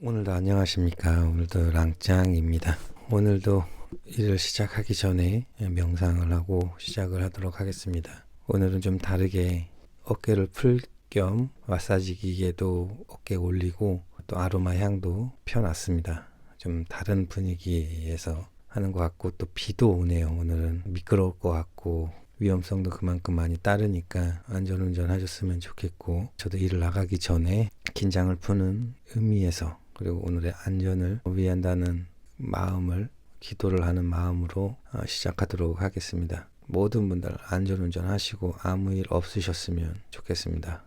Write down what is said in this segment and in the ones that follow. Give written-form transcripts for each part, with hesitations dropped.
오늘도 안녕하십니까. 오늘도 랑짱입니다. 오늘도 일을 시작하기 전에 명상을 하고 시작을 하도록 하겠습니다. 오늘은 좀 다르게 어깨를 풀 겸 마사지 기계도 어깨에 올리고 또 아로마 향도 펴놨습니다. 좀 다른 분위기에서 하는 것 같고 또 비도 오네요. 오늘은 미끄러울 것 같고 위험성도 그만큼 많이 따르니까 안전운전 하셨으면 좋겠고, 저도 일을 나가기 전에 긴장을 푸는 의미에서, 그리고 오늘의 안전을 위한다는 마음을, 기도를 하는 마음으로 시작하도록 하겠습니다. 모든 분들 안전운전 하시고 아무 일 없으셨으면 좋겠습니다.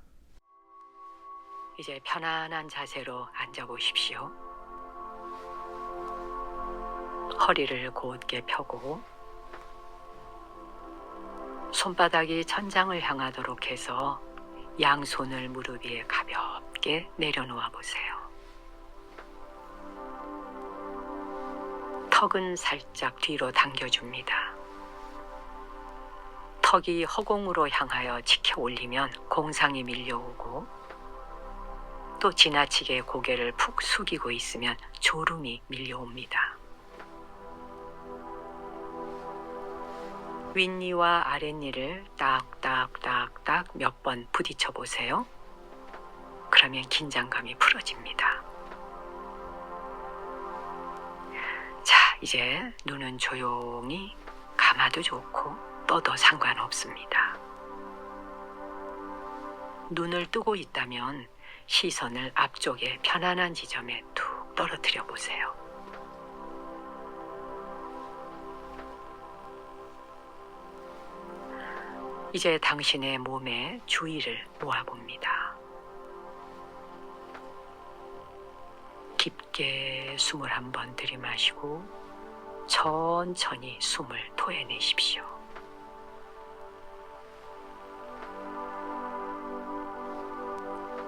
이제 편안한 자세로 앉아보십시오. 허리를 곧게 펴고 손바닥이 천장을 향하도록 해서 양손을 무릎 위에 가볍게 내려놓아 보세요. 턱은 살짝 뒤로 당겨줍니다. 턱이 허공으로 향하여 치켜 올리면 공상이 밀려오고, 또 지나치게 고개를 푹 숙이고 있으면 졸음이 밀려옵니다. 윗니와 아랫니를 딱딱딱딱 몇 번 부딪혀 보세요. 그러면 긴장감이 풀어집니다. 자, 이제 눈은 조용히 감아도 좋고 떠도 상관없습니다. 눈을 뜨고 있다면 시선을 앞쪽에 편안한 지점에 툭 떨어뜨려 보세요. 이제 당신의 몸에 주의를 모아봅니다. 깊게 숨을 한번 들이마시고 천천히 숨을 토해내십시오.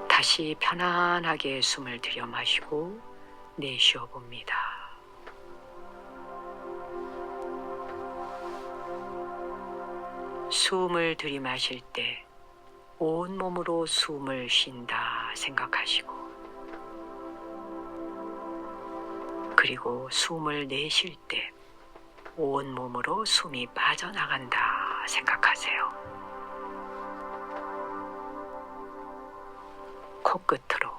다시 편안하게 숨을 들여마시고 내쉬어 봅니다. 숨을 들이마실 때 온몸으로 숨을 쉰다 생각하시고, 그리고 숨을 내쉴 때 온몸으로 숨이 빠져나간다 생각하세요. 코끝으로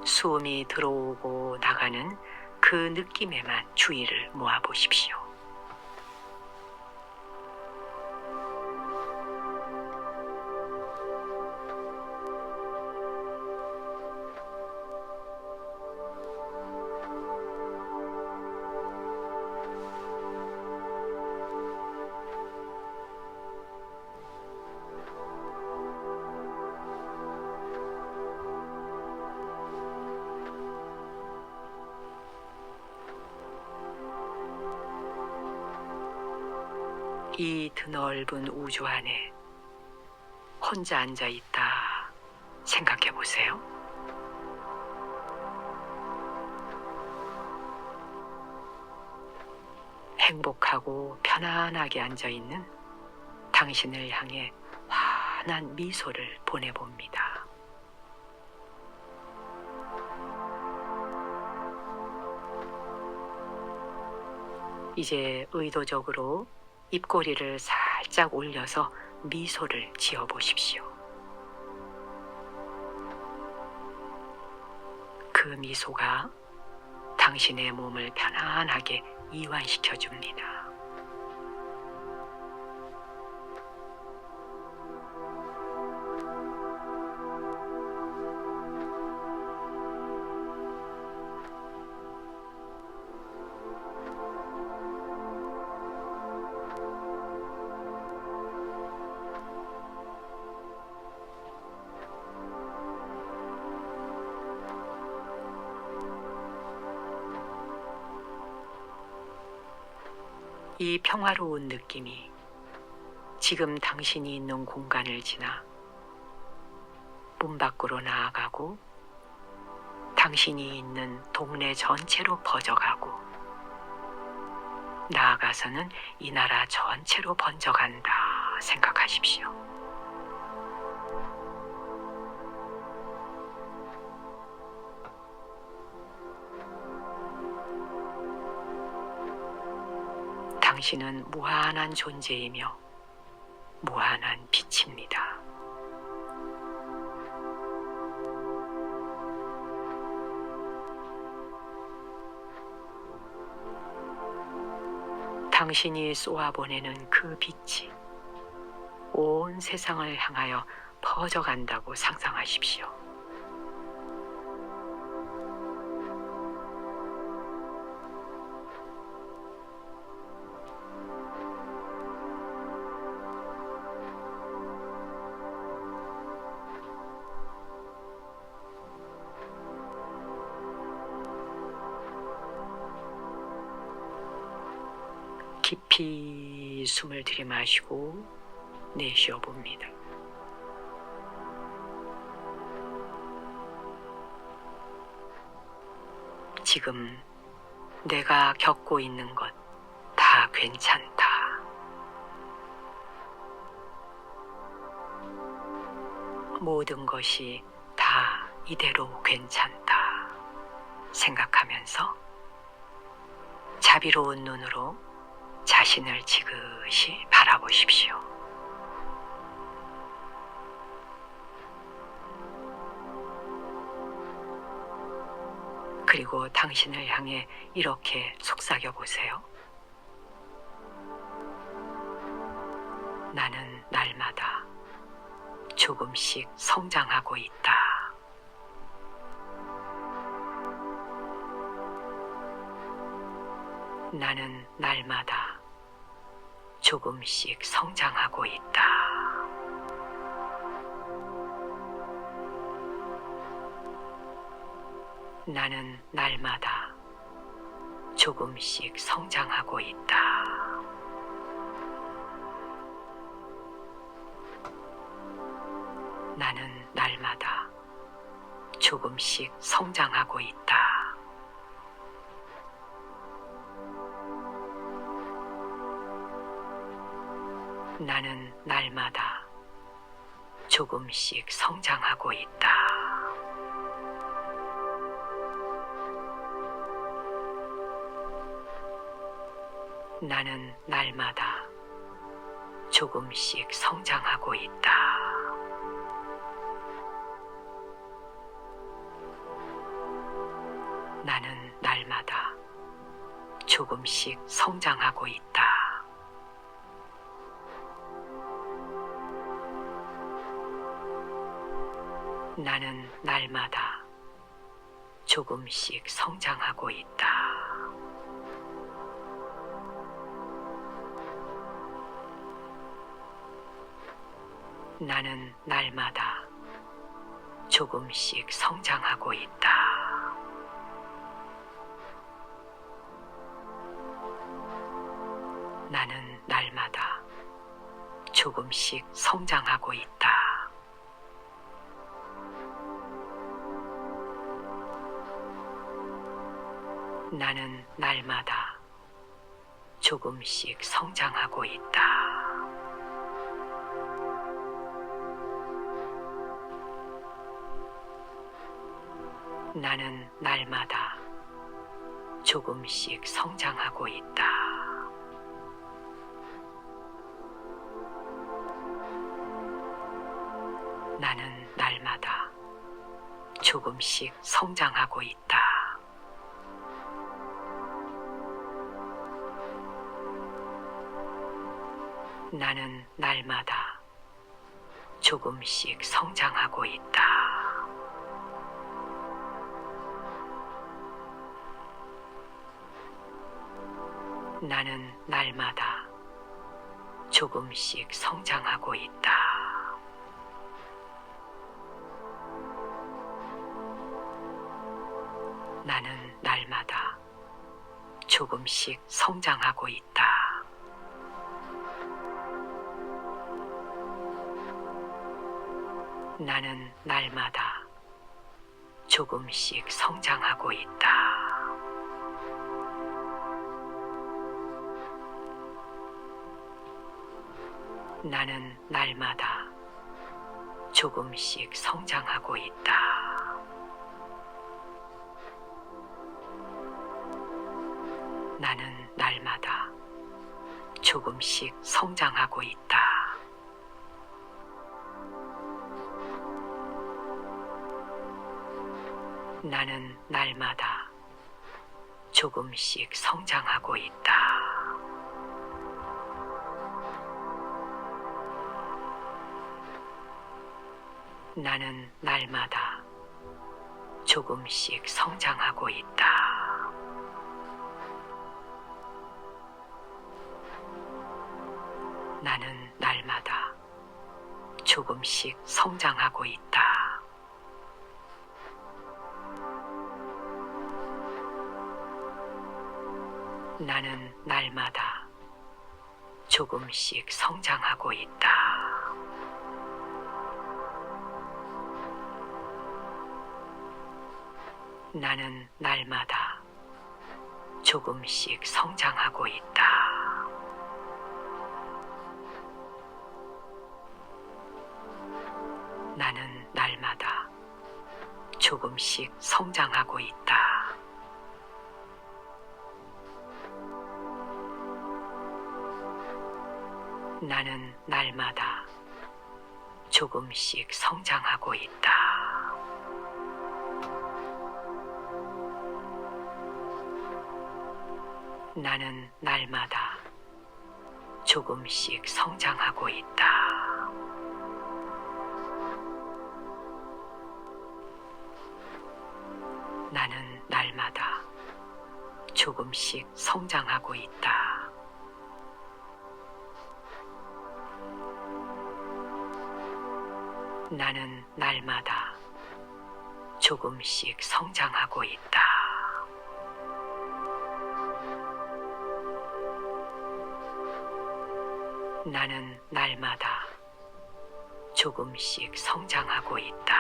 숨이 들어오고 나가는 그 느낌에만 주의를 모아보십시오. 이 드넓은 우주 안에 혼자 앉아 있다 생각해 보세요. 행복하고 편안하게 앉아 있는 당신을 향해 환한 미소를 보내봅니다. 이제 의도적으로 입꼬리를 살짝 올려서 미소를 지어 보십시오. 그 미소가 당신의 몸을 편안하게 이완시켜 줍니다. 이 평화로운 느낌이 지금 당신이 있는 공간을 지나 문 밖으로 나아가고 당신이 있는 동네 전체로 퍼져가고, 나아가서는 이 나라 전체로 번져간다 생각하십시오. 당신은 무한한 존재이며 무한한 빛입니다. 당신이 쏘아보내는 그 빛이 온 세상을 향하여 퍼져간다고 상상하십시오. 깊이 숨을 들이마시고 내쉬어 봅니다. 지금 내가 겪고 있는 것 다 괜찮다. 모든 것이 다 이대로 괜찮다. 생각하면서 자비로운 눈으로 자신을 지그시 바라보십시오. 그리고 당신을 향해 이렇게 속삭여 보세요. 나는 날마다 조금씩 성장하고 있다. 나는 날마다 조금씩 성장하고 있다. 나는 날마다 조금씩 성장하고 있다. 나는 날마다 조금씩 성장하고 있다. 나는 날마다 조금씩 성장하고 있다. 나는 날마다 조금씩 성장하고 있다. 나는 날마다 조금씩 성장하고 있다. 나는 날마다 조금씩 성장하고 있다. 나는 날마다 조금씩 성장하고 있다. 나는 날마다 조금씩 성장하고 있다. 나는 날마다 조금씩 성장하고 있다. 나는 날마다 조금씩 성장하고 있다. 나는 날마다 조금씩 성장하고 있다. 나는 날마다 조금씩 성장하고 있다. 나는 날마다 조금씩 성장하고 있다. 나는 날마다 조금씩 성장하고 있다. 나는 날마다 조금씩 성장하고 있다. 나는 날마다 조금씩 성장하고 있다. 나는 날마다 조금씩 성장하고 있다. 나는 날마다 조금씩 성장하고 있다. 나는 날마다 조금씩 성장하고 있다. 나는 날마다 조금씩 성장하고 있다. 나는 날마다 조금씩 성장하고 있다. 나는 날마다 조금씩 성장하고 있다. 나는 날마다 조금씩 성장하고 있다. 나는 날마다 조금씩 성장하고 있다. 나는 날마다 조금씩 성장하고 있다. 나는 날마다 조금씩 성장하고 있다. 나는 날마다 조금씩 성장하고 있다. 나는 날마다 조금씩 성장하고 있다.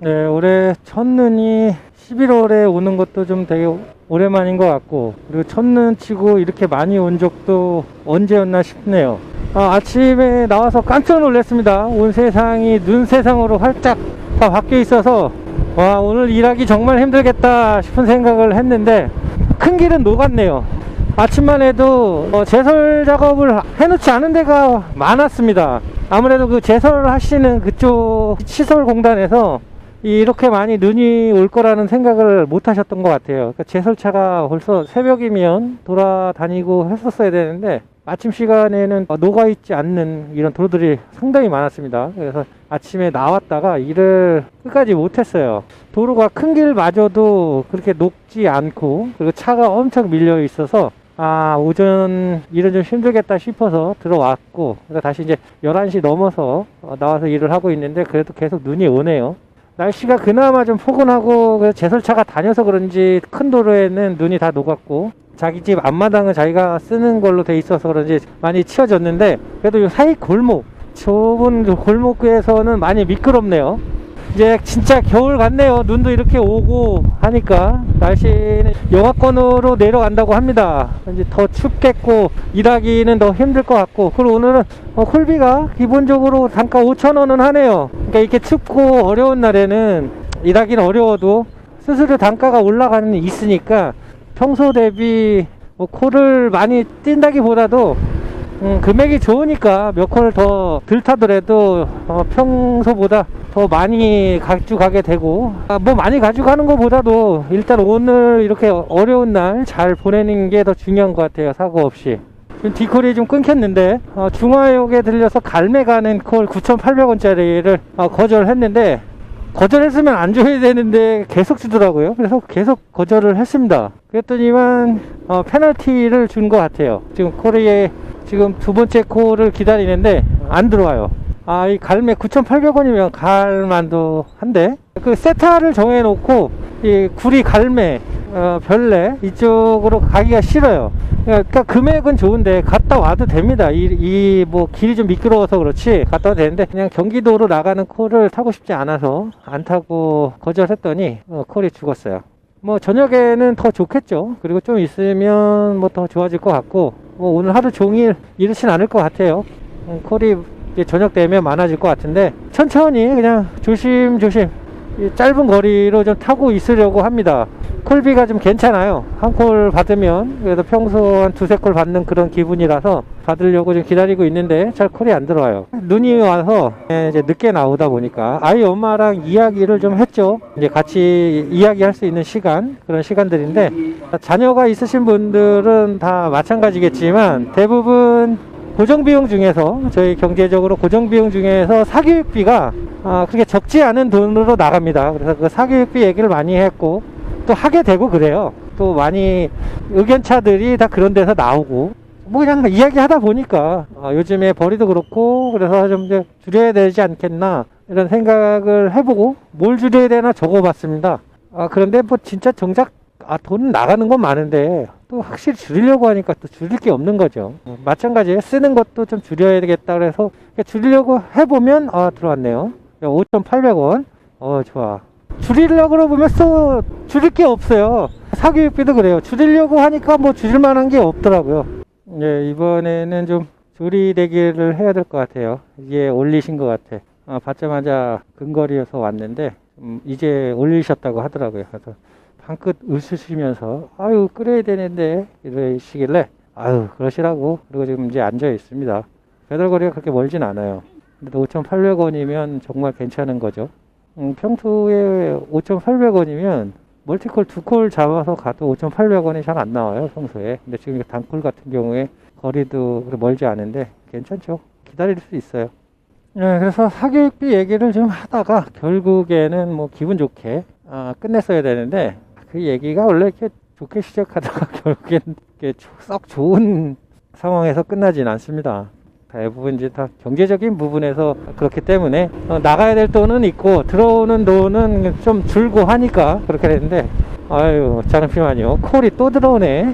네, 올해 첫눈이 11월에 오는 것도 좀 되게 오랜만인 것 같고, 그리고 첫눈 치고 이렇게 많이 온 적도 언제였나 싶네요. 아침에 나와서 깜짝 놀랐습니다. 온 세상이 눈 세상으로 활짝 다 바뀌어 있어서 와, 오늘 일하기 정말 힘들겠다 싶은 생각을 했는데 큰 길은 녹았네요. 아침만 해도 제설 작업을 해놓지 않은 데가 많았습니다. 아무래도 그 제설을 하시는 그쪽 시설공단에서 이렇게 많이 눈이 올 거라는 생각을 못 하셨던 것 같아요. 그러니까 제설차가 벌써 새벽이면 돌아다니고 했었어야 되는데 아침 시간에는 녹아있지 않는 이런 도로들이 상당히 많았습니다. 그래서 아침에 나왔다가 일을 끝까지 못했어요. 도로가 큰 길마저도 그렇게 녹지 않고, 그리고 차가 엄청 밀려 있어서 오전 일은 좀 힘들겠다 싶어서 들어왔고, 다시 이제 11시 넘어서 나와서 일을 하고 있는데 그래도 계속 눈이 오네요. 날씨가 그나마 좀 포근하고 제설차가 다녀서 그런지 큰 도로에는 눈이 다 녹았고, 자기 집 앞마당은 자기가 쓰는 걸로 돼 있어서 그런지 많이 치워졌는데, 그래도 이 사이 골목, 좁은 골목에서는 많이 미끄럽네요. 이제 진짜 겨울 같네요. 눈도 이렇게 오고 하니까 날씨는 영하권으로 내려간다고 합니다. 이제 더 춥겠고 일하기는 더 힘들 것 같고, 그리고 오늘은 콜비가 기본적으로 단가 5,000원은 하네요. 그러니까 이렇게 춥고 어려운 날에는 일하기는 어려워도 스스로 단가가 올라가는 있으니까 평소 대비 콜을 많이 뛴다기보다도 금액이 좋으니까 몇 콜 더 덜 타더라도 평소보다 더 많이 가져가게 되고, 뭐 많이 가져가는 것보다도 일단 오늘 이렇게 어려운 날 잘 보내는 게 더 중요한 것 같아요. 사고 없이. 지금 디콜이 좀 끊겼는데 중화역에 들려서 갈매 가는 콜 9,800원짜리를 거절했는데, 거절했으면 안 줘야 되는데 계속 주더라고요. 그래서 계속 거절을 했습니다. 그랬더니만 페널티를 준 것 같아요. 지금 콜에 지금 두 번째 콜을 기다리는데 안 들어와요. 이 갈매 9,800원이면 갈만도 한데, 그 세타를 정해놓고 이 구리 갈매 별내 이쪽으로 가기가 싫어요. 그러니까 금액은 좋은데 갔다 와도 됩니다. 뭐 길이 좀 미끄러워서 그렇지 갔다 와도 되는데, 그냥 경기도로 나가는 콜을 타고 싶지 않아서 안 타고 거절했더니 콜이 죽었어요. 뭐 저녁에는 더 좋겠죠. 그리고 좀 있으면 뭐 더 좋아질 것 같고, 뭐 오늘 하루 종일 이렇진 않을 것 같아요. 콜이 이제 저녁 되면 많아질 것 같은데 천천히 그냥 조심조심 이 짧은 거리로 좀 타고 있으려고 합니다. 콜비가 좀 괜찮아요. 한 콜 받으면 그래도 평소 한 두세 콜 받는 그런 기분이라서 받으려고 좀 기다리고 있는데 잘 콜이 안 들어와요. 눈이 와서 이제 늦게 나오다 보니까 아이 엄마랑 이야기를 좀 했죠. 이제 같이 이야기할 수 있는 시간, 그런 시간들인데 자녀가 있으신 분들은 다 마찬가지겠지만 대부분 고정비용 중에서 저희 경제적으로 고정비용 중에서 사교육비가 그렇게 적지 않은 돈으로 나갑니다. 그래서 그 사교육비 얘기를 많이 했고 또 하게 되고 그래요. 또 많이 의견차들이 다 그런 데서 나오고 뭐 그냥 이야기하다 보니까 요즘에 벌이도 그렇고 그래서 좀 이제 줄여야 되지 않겠나 이런 생각을 해보고 뭘 줄여야 되나 적어봤습니다. 그런데 뭐 진짜 정작 돈 나가는 건 많은데 또 확실히 줄이려고 하니까 또 줄일 게 없는 거죠. 마찬가지에 쓰는 것도 좀 줄여야 되겠다 그래서 줄이려고 해보면 들어왔네요. 5,800원. 좋아. 줄이려고 그러면 또 줄일 게 없어요. 사교육비도 그래요. 줄이려고 하니까 뭐 줄일 만한 게 없더라고요. 네, 이번에는 좀 조리대기를 해야 될 것 같아요. 이게 올리신 것 같아. 받자마자 근거리에서 왔는데 이제 올리셨다고 하더라고요. 그래서 방긋 웃으시면서 아유 끓여야 되는데 이러시길래 아유 그러시라고 그리고 지금 이제 앉아 있습니다. 배달거리가 그렇게 멀진 않아요. 근데 5,800원이면 정말 괜찮은 거죠. 평소에 5,800원이면 멀티콜 2콜 잡아서 가도 5,800원이 잘 안 나와요 평소에. 근데 지금 단콜 같은 경우에 거리도 멀지 않은데 괜찮죠. 기다릴 수 있어요. 네, 그래서 사교육비 얘기를 좀 하다가 결국에는 뭐 기분 좋게 끝냈어야 되는데 그 얘기가 원래 이렇게 좋게 시작하다가 결국엔 이렇게 썩 좋은 상황에서 끝나진 않습니다. 대부분 이제 다 경제적인 부분에서 그렇기 때문에 나가야 될 돈은 있고 들어오는 돈은 좀 줄고 하니까 그렇게 됐는데 아유 장피만요. 콜이 또 들어오네.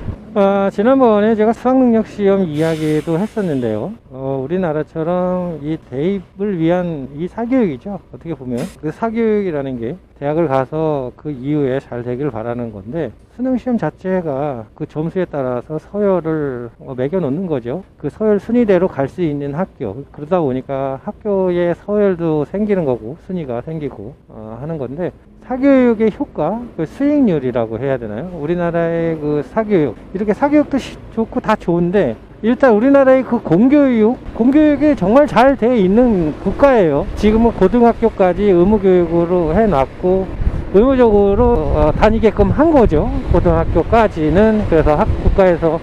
지난번에 제가 수학능력 시험 이야기도 했었는데요. 우리나라처럼 이 대입을 위한 이 사교육이죠. 어떻게 보면 그 사교육이라는 게 대학을 가서 그 이후에 잘 되길 바라는 건데 수능 시험 자체가 그 점수에 따라서 서열을 매겨 놓는 거죠. 그 서열 순위대로 갈 수 있는 학교. 그러다 보니까 학교의 서열도 생기는 거고 순위가 생기고 하는 건데 사교육의 효과, 그 수익률이라고 해야 되나요? 우리나라의 그 사교육, 이렇게 사교육도 좋고 다 좋은데 일단 우리나라의 그 공교육이 정말 잘 돼 있는 국가예요. 지금은 고등학교까지 의무교육으로 해놨고 의무적으로 다니게끔 한 거죠. 고등학교까지는. 그래서 국가에서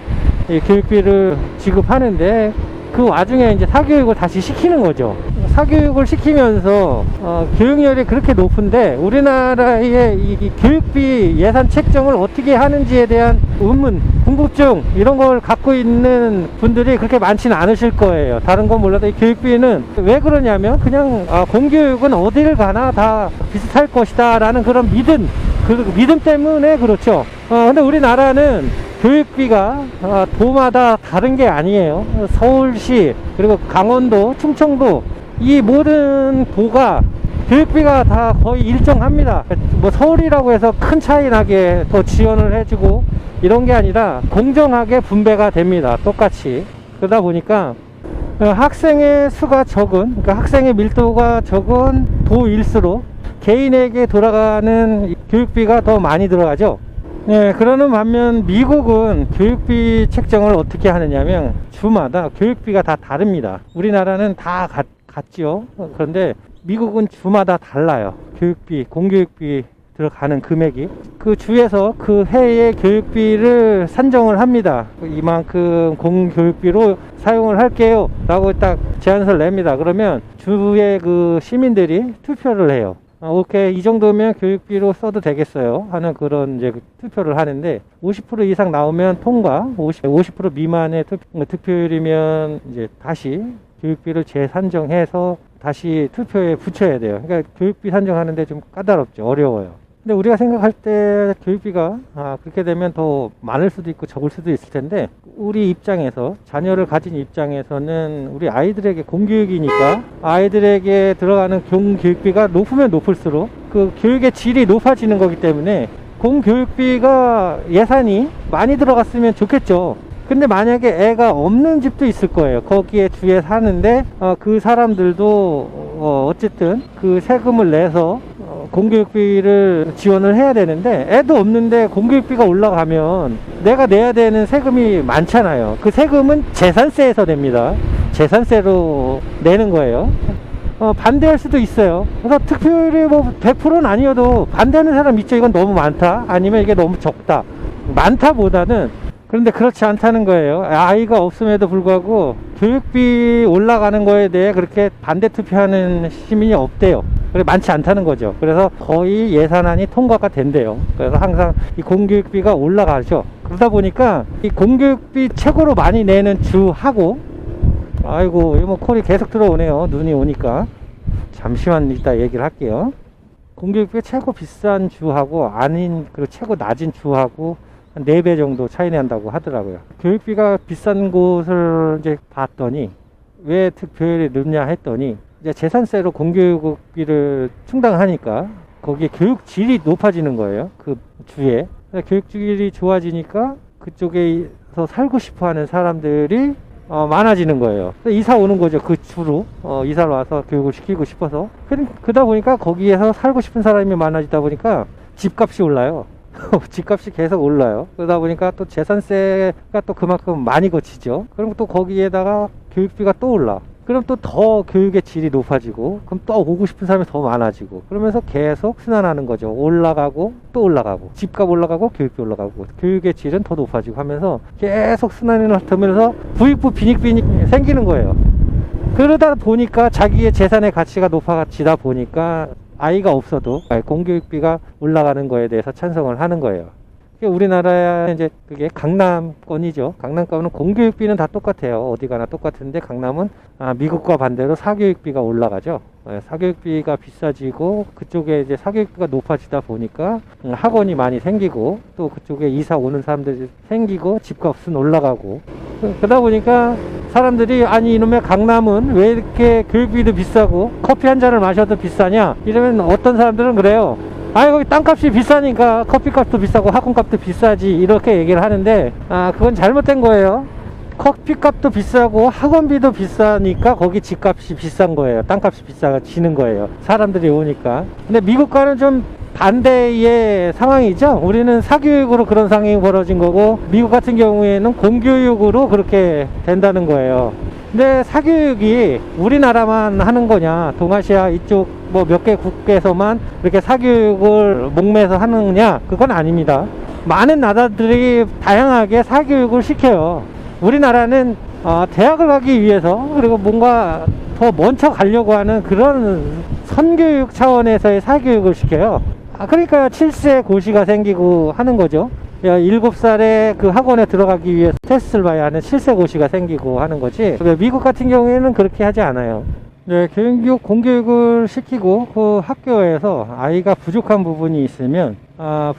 이 교육비를 지급하는데 그 와중에 이제 사교육을 다시 시키는 거죠. 사교육을 시키면서 교육열이 그렇게 높은데 우리나라의 이 교육비 예산 책정을 어떻게 하는지에 대한 의문, 궁금증 이런 걸 갖고 있는 분들이 그렇게 많지는 않으실 거예요. 다른 건 몰라도 이 교육비는 왜 그러냐면 그냥 공교육은 어디를 가나 다 비슷할 것이다 라는 그런 믿음, 그 믿음 때문에 그렇죠. 근데 우리나라는 교육비가 도마다 다른 게 아니에요. 서울시 그리고 강원도, 충청도 이 모든 도가 교육비가 다 거의 일정합니다. 뭐 서울이라고 해서 큰 차이 나게 더 지원을 해주고 이런 게 아니라 공정하게 분배가 됩니다. 똑같이. 그러다 보니까 학생의 수가 적은, 그러니까 학생의 밀도가 적은 도일수록 개인에게 돌아가는 교육비가 더 많이 들어가죠. 네, 그러는 반면 미국은 교육비 책정을 어떻게 하느냐면 주마다 교육비가 다 다릅니다. 우리나라는 다 같죠. 그런데 미국은 주마다 달라요. 교육비, 공교육비 들어가는 금액이 그 주에서 그 해의 교육비를 산정을 합니다. 이만큼 공교육비로 사용을 할게요 라고 딱 제안서를 냅니다. 그러면 주의 그 시민들이 투표를 해요. 오케이, 이 정도면 교육비로 써도 되겠어요 하는 그런 이제 투표를 하는데 50% 이상 나오면 통과, 50% 미만의 득표율이면 이제 다시 교육비를 재산정해서 다시 투표에 붙여야 돼요. 그러니까 교육비 산정하는데 좀 까다롭죠. 어려워요. 근데 우리가 생각할 때 교육비가 그렇게 되면 더 많을 수도 있고 적을 수도 있을 텐데 우리 입장에서, 자녀를 가진 입장에서는 우리 아이들에게 공교육이니까 아이들에게 들어가는 공교육비가 높으면 높을수록 그 교육의 질이 높아지는 거기 때문에 공교육비가 예산이 많이 들어갔으면 좋겠죠. 근데 만약에 애가 없는 집도 있을 거예요. 거기에 주에 사는데 그 사람들도 어쨌든 그 세금을 내서 공교육비를 지원을 해야 되는데, 애도 없는데 공교육비가 올라가면 내가 내야 되는 세금이 많잖아요. 그 세금은 재산세에서 냅니다. 재산세로 내는 거예요. 반대할 수도 있어요. 그래서 득표율이 뭐 100%는 아니어도 반대하는 사람 있죠. 이건 너무 많다, 아니면 이게 너무 적다. 많다보다는, 그런데 그렇지 않다는 거예요. 아이가 없음에도 불구하고 교육비 올라가는 거에 대해 그렇게 반대 투표하는 시민이 없대요. 그래, 많지 않다는 거죠. 그래서 거의 예산안이 통과가 된대요. 그래서 항상 이 공교육비가 올라가죠. 그러다 보니까 이 공교육비 최고로 많이 내는 주하고, 아이고 뭐 콜이 계속 들어오네요. 눈이 오니까. 잠시만 이따 얘기를 할게요. 공교육비 최고 비싼 주하고 아닌, 그리고 최고 낮은 주하고 한 4배 정도 차이 난다고 하더라고요. 교육비가 비싼 곳을 이제 봤더니 왜 득표율이 늦냐 했더니, 이제 재산세로 공교육비를 충당하니까 거기에 교육 질이 높아지는 거예요. 그 주에. 교육 질이 좋아지니까 그쪽에서 살고 싶어 하는 사람들이 많아지는 거예요. 이사 오는 거죠. 그 주로 이사를 와서 교육을 시키고 싶어서. 그러다 보니까 거기에서 살고 싶은 사람이 많아지다 보니까 집값이 올라요. 집값이 계속 올라요. 그러다 보니까 또 재산세가 또 그만큼 많이 거치죠. 그럼 또 거기에다가 교육비가 또 올라. 그럼 또 더 교육의 질이 높아지고, 그럼 또 오고 싶은 사람이 더 많아지고, 그러면서 계속 순환하는 거죠. 올라가고 또 올라가고, 집값 올라가고 교육비 올라가고, 교육의 질은 더 높아지고 하면서 계속 순환이 나타나면서 부익부 빈익빈이 생기는 거예요. 그러다 보니까 자기의 재산의 가치가 높아지다 보니까 아이가 없어도 공교육비가 올라가는 거에 대해서 찬성을 하는 거예요. 우리나라에 이제 그게 강남권이죠. 강남권은 공교육비는 다 똑같아요. 어디 가나 똑같은데, 강남은 미국과 반대로 사교육비가 올라가죠. 사교육비가 비싸지고 그쪽에 이제 사교육비가 높아지다 보니까 학원이 많이 생기고, 또 그쪽에 이사 오는 사람들이 생기고, 집값은 올라가고, 그러다 보니까 사람들이, 아니 이놈의 강남은 왜 이렇게 교육비도 비싸고 커피 한 잔을 마셔도 비싸냐, 이러면 어떤 사람들은 그래요. 아니 거기 땅값이 비싸니까 커피값도 비싸고 학원값도 비싸지, 이렇게 얘기를 하는데, 그건 잘못된 거예요. 커피값도 비싸고 학원비도 비싸니까 거기 집값이 비싼 거예요. 땅값이 비싸지는 거예요. 사람들이 오니까. 근데 미국과는 좀 반대의 상황이죠. 우리는 사교육으로 그런 상황이 벌어진 거고, 미국 같은 경우에는 공교육으로 그렇게 된다는 거예요. 근데 사교육이 우리나라만 하는 거냐, 동아시아 이쪽 뭐 몇 개 국가에서만 이렇게 사교육을 목매서 하느냐, 그건 아닙니다. 많은 나라들이 다양하게 사교육을 시켜요. 우리나라는 대학을 가기 위해서, 그리고 뭔가 더 먼저 가려고 하는 그런 선교육 차원에서의 사교육을 시켜요. 그러니까 7세 고시가 생기고 하는 거죠. 7살에 그 학원에 들어가기 위해서 테스트를 봐야 하는 7세 고시가 생기고 하는 거지, 미국 같은 경우에는 그렇게 하지 않아요. 교육, 공교육을 시키고 그 학교에서 아이가 부족한 부분이 있으면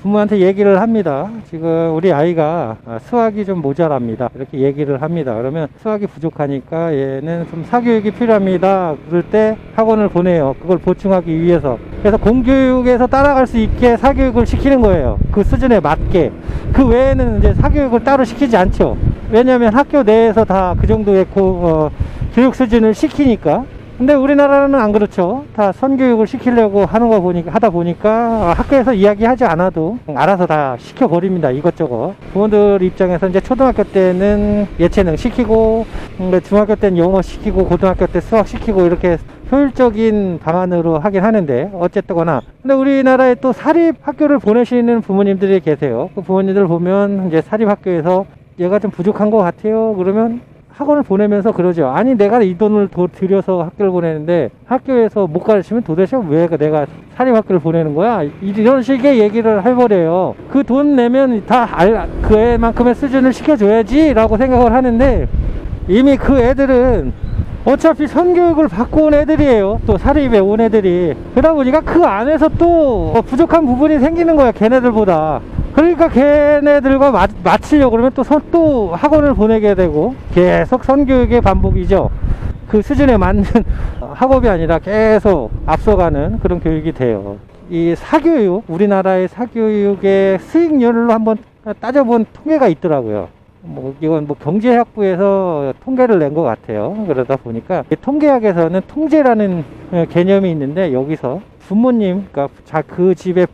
부모한테 얘기를 합니다. 지금 우리 아이가 수학이 좀 모자랍니다, 이렇게 얘기를 합니다. 그러면 수학이 부족하니까 얘는 좀 사교육이 필요합니다. 그럴 때 학원을 보내요. 그걸 보충하기 위해서. 그래서 공교육에서 따라갈 수 있게 사교육을 시키는 거예요. 그 수준에 맞게. 그 외에는 이제 사교육을 따로 시키지 않죠. 왜냐하면 학교 내에서 다 그 정도의 교육 수준을 시키니까. 근데 우리나라는 안 그렇죠. 다 선교육을 시키려고 하다 보니까 학교에서 이야기하지 않아도 알아서 다 시켜버립니다. 이것저것. 부모들 입장에서 이제 초등학교 때는 예체능 시키고, 중학교 때는 영어 시키고, 고등학교 때 수학 시키고, 이렇게 효율적인 방안으로 하긴 하는데, 어쨌거나. 근데 우리나라에 또 사립학교를 보내시는 부모님들이 계세요. 그 부모님들 보면 이제 사립학교에서 얘가 좀 부족한 것 같아요. 그러면 학원을 보내면서 그러죠. 아니 내가 이 돈을 더 들여서 학교를 보내는데 학교에서 못 가르치면 도대체 왜 내가 사립학교를 보내는 거야? 이런 식의 얘기를 해버려요. 그 돈 내면 다 그애만큼의 수준을 시켜줘야지 라고 생각을 하는데, 이미 그 애들은 어차피 선교육을 받고 온 애들이에요. 또 사립에 온 애들이. 그러다 보니까 그 안에서 또 부족한 부분이 생기는 거야, 걔네들보다. 그러니까 걔네들과 맞추려고 그러면 또 학원을 보내게 되고, 계속 선교육의 반복이죠. 그 수준에 맞는 학업이 아니라 계속 앞서가는 그런 교육이 돼요. 이 사교육, 우리나라의 사교육의 수익률로 한번 따져본 통계가 있더라고요. 뭐 이건 뭐 경제학부에서 통계를 낸 것 같아요. 그러다 보니까 통계학에서는 통제라는 개념이 있는데, 여기서 부모님, 그러니까 그 집의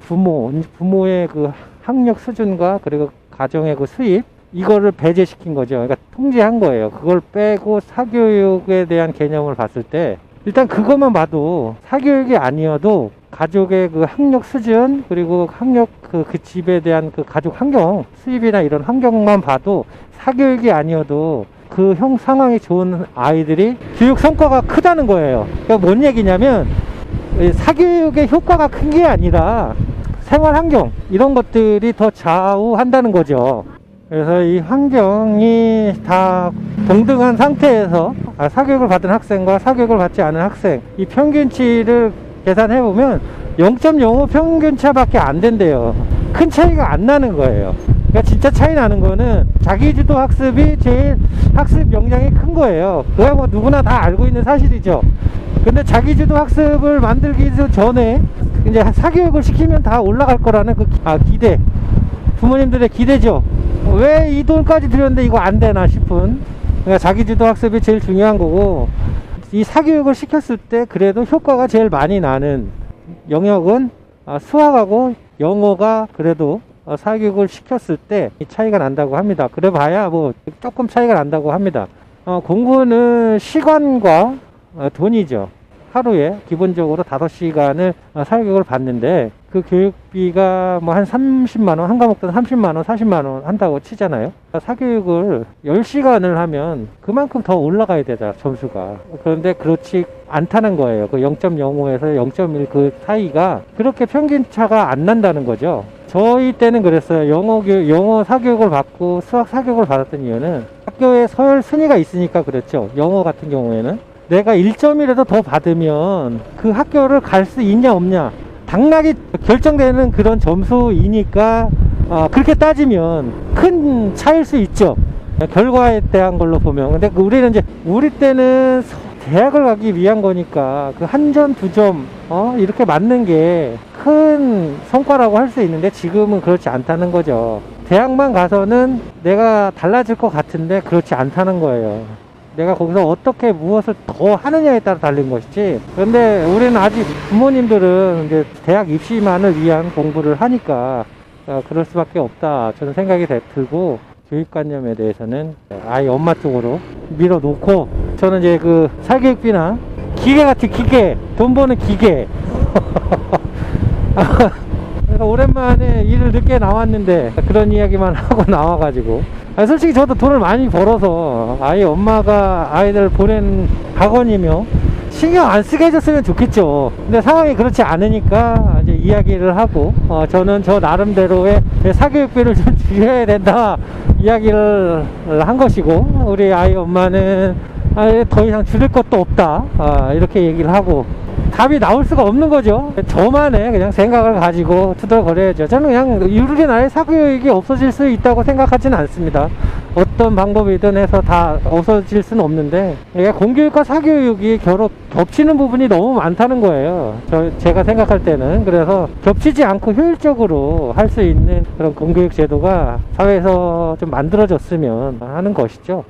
부모의 그 학력 수준과 그리고 가정의 그 수입, 이거를 배제시킨 거죠. 그러니까 통제한 거예요. 그걸 빼고 사교육에 대한 개념을 봤을 때, 일단 그것만 봐도 사교육이 아니어도 가족의 그 학력 수준, 그리고 학력 그 집에 대한 그 가족 환경, 수입이나 이런 환경만 봐도 사교육이 아니어도 그 상황이 좋은 아이들이 교육 성과가 크다는 거예요. 그러니까 뭔 얘기냐면, 사교육의 효과가 큰 게 아니라 생활 환경, 이런 것들이 더 좌우한다는 거죠. 그래서 이 환경이 다 동등한 상태에서 사교육을 받은 학생과 사교육을 받지 않은 학생, 이 평균치를 계산해 보면 0.05 평균차밖에 안 된대요. 큰 차이가 안 나는 거예요. 그러니까 진짜 차이 나는 거는 자기주도 학습이 제일 학습 역량이 큰 거예요. 그거 뭐 누구나 다 알고 있는 사실이죠. 근데 자기주도 학습을 만들기 전에 이제 사교육을 시키면 다 올라갈 거라는 그 기대, 부모님들의 기대죠. 왜 이 돈까지 들였는데 이거 안 되나 싶은, 그러니까 자기주도 학습이 제일 중요한 거고, 이 사교육을 시켰을 때 그래도 효과가 제일 많이 나는 영역은 수학하고 영어가 그래도 사교육을 시켰을 때 차이가 난다고 합니다. 그래 봐야 뭐 조금 차이가 난다고 합니다. 공부는 시간과 돈이죠. 하루에 기본적으로 5시간을 사교육을 받는데, 그 교육비가 뭐 한 30만원, 한 과목당 30만원, 40만원 한다고 치잖아요. 사교육을 10시간을 하면 그만큼 더 올라가야 되잖아, 점수가. 그런데 그렇지 않다는 거예요. 그 0.05에서 0.1 그 사이가 그렇게 평균차가 안 난다는 거죠. 저희 때는 그랬어요. 영어 사교육을 받고 수학 사교육을 받았던 이유는 학교에 서열 순위가 있으니까 그렇죠. 영어 같은 경우에는 내가 1점이라도 더 받으면 그 학교를 갈 수 있냐 없냐 당락이 결정되는 그런 점수이니까, 그렇게 따지면 큰 차이일 수 있죠, 결과에 대한 걸로 보면. 근데 우리는 이제 우리 때는 대학을 가기 위한 거니까 그 한 점, 두 점 이렇게 맞는 게 큰 성과라고 할 수 있는데, 지금은 그렇지 않다는 거죠. 대학만 가서는 내가 달라질 것 같은데 그렇지 않다는 거예요. 내가 거기서 어떻게 무엇을 더 하느냐에 따라 달린 것이지. 그런데 우리는 아직 부모님들은 이제 대학 입시만을 위한 공부를 하니까 그럴 수밖에 없다, 저는 생각이 들고, 교육관념에 대해서는 아이 엄마 쪽으로 밀어놓고, 저는 이제 그 사교육비나 기계 같은 기계, 돈 버는 기계 그래서 오랜만에 일을 늦게 나왔는데 그런 이야기만 하고 나와가지고, 솔직히 저도 돈을 많이 벌어서 아이 엄마가 아이들 보낸 학원이며 신경 안 쓰게 해줬으면 좋겠죠. 근데 상황이 그렇지 않으니까 이제 이야기를 하고, 저는 저 나름대로의 사교육비를 좀 줄여야 된다 이야기를 한 것이고, 우리 아이 엄마는 더 이상 줄일 것도 없다, 이렇게 얘기를 하고, 답이 나올 수가 없는 거죠. 저만의 그냥 생각을 가지고 투덜거려야죠. 저는 그냥 우리나라의 사교육이 없어질 수 있다고 생각하지는 않습니다. 어떤 방법이든 해서 다 없어질 수는 없는데, 공교육과 사교육이 겹치는 부분이 너무 많다는 거예요, 제가 생각할 때는. 그래서 겹치지 않고 효율적으로 할 수 있는 그런 공교육 제도가 사회에서 좀 만들어졌으면 하는 것이죠.